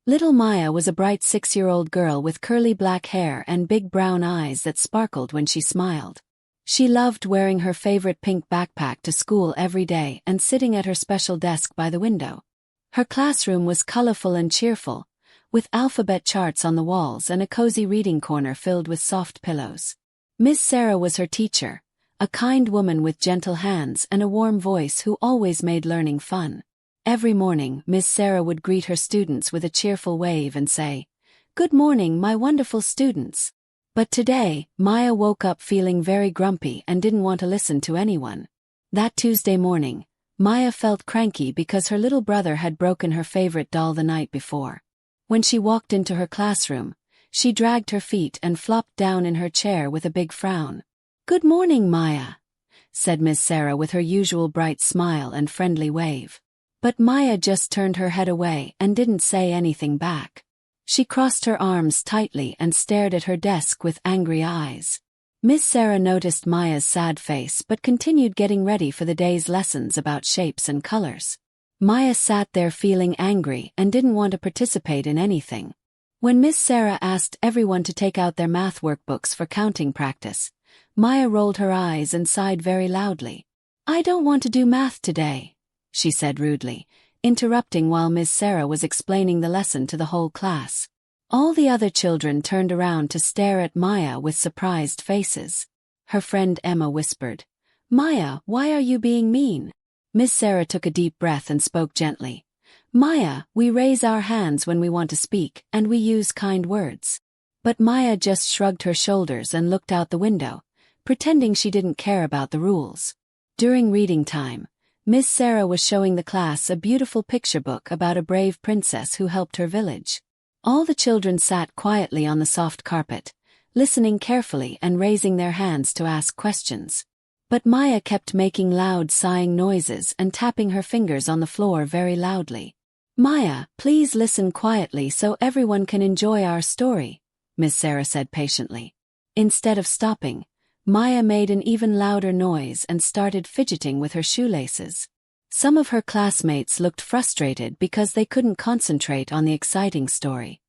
Little Maya was a bright 6-year-old girl with curly black hair and big brown eyes that sparkled when she smiled. She loved wearing her favorite pink backpack to school every day and sitting at her special desk by the window. Her classroom was colorful and cheerful, with alphabet charts on the walls and a cozy reading corner filled with soft pillows. Miss Sarah was her teacher, a kind woman with gentle hands and a warm voice who always made learning fun. Every morning, Miss Sarah would greet her students with a cheerful wave and say, "Good morning, my wonderful students." But today, Maya woke up feeling very grumpy and didn't want to listen to anyone. That Tuesday morning, Maya felt cranky because her little brother had broken her favorite doll the night before. When she walked into her classroom, she dragged her feet and flopped down in her chair with a big frown. "Good morning, Maya," said Miss Sarah with her usual bright smile and friendly wave. But Maya just turned her head away and didn't say anything back. She crossed her arms tightly and stared at her desk with angry eyes. Miss Sarah noticed Maya's sad face but continued getting ready for the day's lessons about shapes and colors. Maya sat there feeling angry and didn't want to participate in anything. When Miss Sarah asked everyone to take out their math workbooks for counting practice, Maya rolled her eyes and sighed very loudly. "I don't want to do math today," she said rudely, interrupting while Miss Sarah was explaining the lesson to the whole class. All the other children turned around to stare at Maya with surprised faces. Her friend Emma whispered, "Maya, why are you being mean?" Miss Sarah took a deep breath and spoke gently. "Maya, we raise our hands when we want to speak, and we use kind words." But Maya just shrugged her shoulders and looked out the window, pretending she didn't care about the rules. During reading time, Miss Sarah was showing the class a beautiful picture book about a brave princess who helped her village. All the children sat quietly on the soft carpet, listening carefully and raising their hands to ask questions. But Maya kept making loud sighing noises and tapping her fingers on the floor very loudly. "Maya, please listen quietly so everyone can enjoy our story," Miss Sarah said patiently. Instead of stopping, Maya made an even louder noise and started fidgeting with her shoelaces. Some of her classmates looked frustrated because they couldn't concentrate on the exciting story.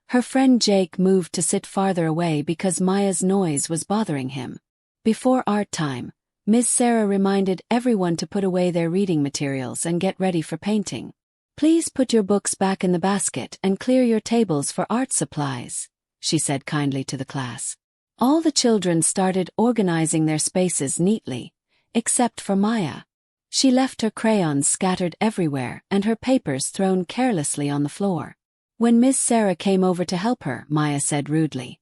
Her friend Jake moved to sit farther away because Maya's noise was bothering him. Before art time, Miss Sarah reminded everyone to put away their reading materials and get ready for painting. "Please put your books back in the basket and clear your tables for art supplies," she said kindly to the class. All the children started organizing their spaces neatly, except for Maya. She left her crayons scattered everywhere and her papers thrown carelessly on the floor. When Miss Sarah came over to help her, Maya said rudely,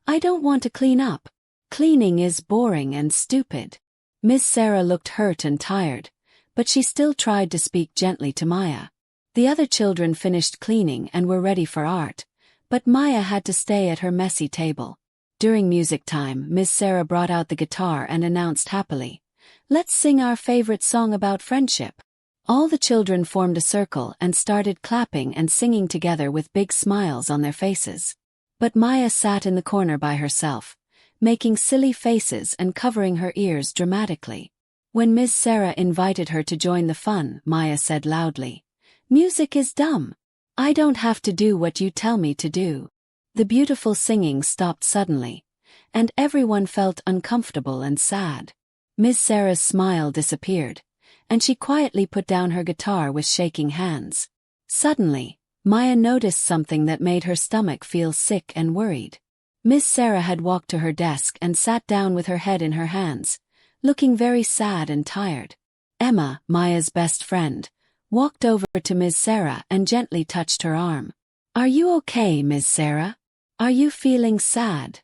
"I don't want to clean up. Cleaning is boring and stupid." Miss Sarah looked hurt and tired, but she still tried to speak gently to Maya. The other children finished cleaning and were ready for art, but Maya had to stay at her messy table. During music time, Miss Sarah brought out the guitar and announced happily, "Let's sing our favorite song about friendship." All the children formed a circle and started clapping and singing together with big smiles on their faces. But Maya sat in the corner by herself, making silly faces and covering her ears dramatically. When Miss Sarah invited her to join the fun, Maya said loudly, "Music is dumb. I don't have to do what you tell me to do." The beautiful singing stopped suddenly, and everyone felt uncomfortable and sad. Miss Sarah's smile disappeared, and she quietly put down her guitar with shaking hands. Suddenly, Maya noticed something that made her stomach feel sick and worried. Miss Sarah had walked to her desk and sat down with her head in her hands, looking very sad and tired. Emma, Maya's best friend, walked over to Miss Sarah and gently touched her arm. "Are you okay, Miss Sarah? Are you feeling sad?"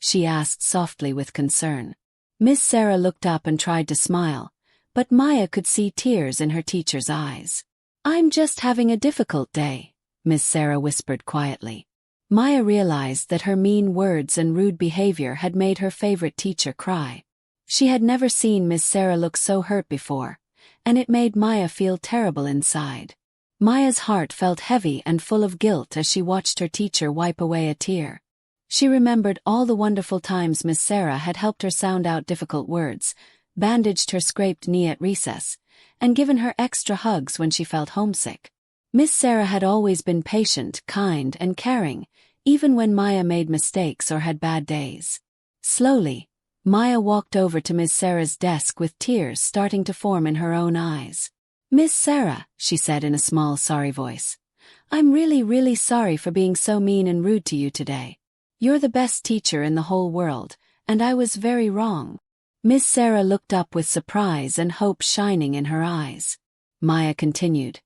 she asked softly with concern. Miss Sarah looked up and tried to smile, but Maya could see tears in her teacher's eyes. "I'm just having a difficult day," Miss Sarah whispered quietly. Maya realized that her mean words and rude behavior had made her favorite teacher cry. She had never seen Miss Sarah look so hurt before, and it made Maya feel terrible inside. Maya's heart felt heavy and full of guilt as she watched her teacher wipe away a tear. She remembered all the wonderful times Miss Sarah had helped her sound out difficult words, bandaged her scraped knee at recess, and given her extra hugs when she felt homesick. Miss Sarah had always been patient, kind, and caring, even when Maya made mistakes or had bad days. Slowly, Maya walked over to Miss Sarah's desk with tears starting to form in her own eyes. "Miss Sarah," she said in a small, sorry voice, "I'm really sorry for being so mean and rude to you today. You're the best teacher in the whole world, and I was very wrong." Miss Sarah looked up with surprise and hope shining in her eyes. Maya continued,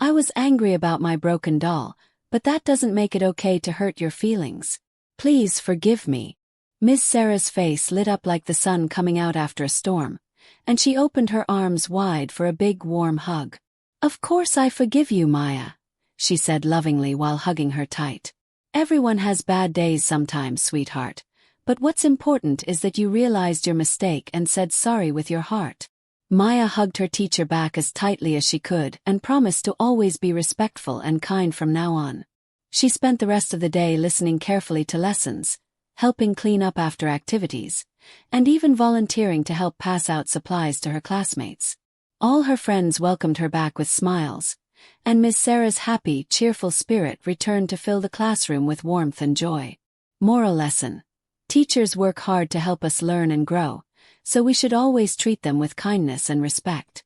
"I was angry about my broken doll, but that doesn't make it okay to hurt your feelings. Please forgive me." Miss Sarah's face lit up like the sun coming out after a storm, and she opened her arms wide for a big warm hug. "Of course I forgive you, Maya," she said lovingly while hugging her tight. "Everyone has bad days sometimes, sweetheart, but what's important is that you realized your mistake and said sorry with your heart." Maya hugged her teacher back as tightly as she could and promised to always be respectful and kind from now on. She spent the rest of the day listening carefully to lessons, helping clean up after activities, and even volunteering to help pass out supplies to her classmates. All her friends welcomed her back with smiles, and Miss Sarah's happy, cheerful spirit returned to fill the classroom with warmth and joy. Moral lesson: teachers work hard to help us learn and grow, so we should always treat them with kindness and respect.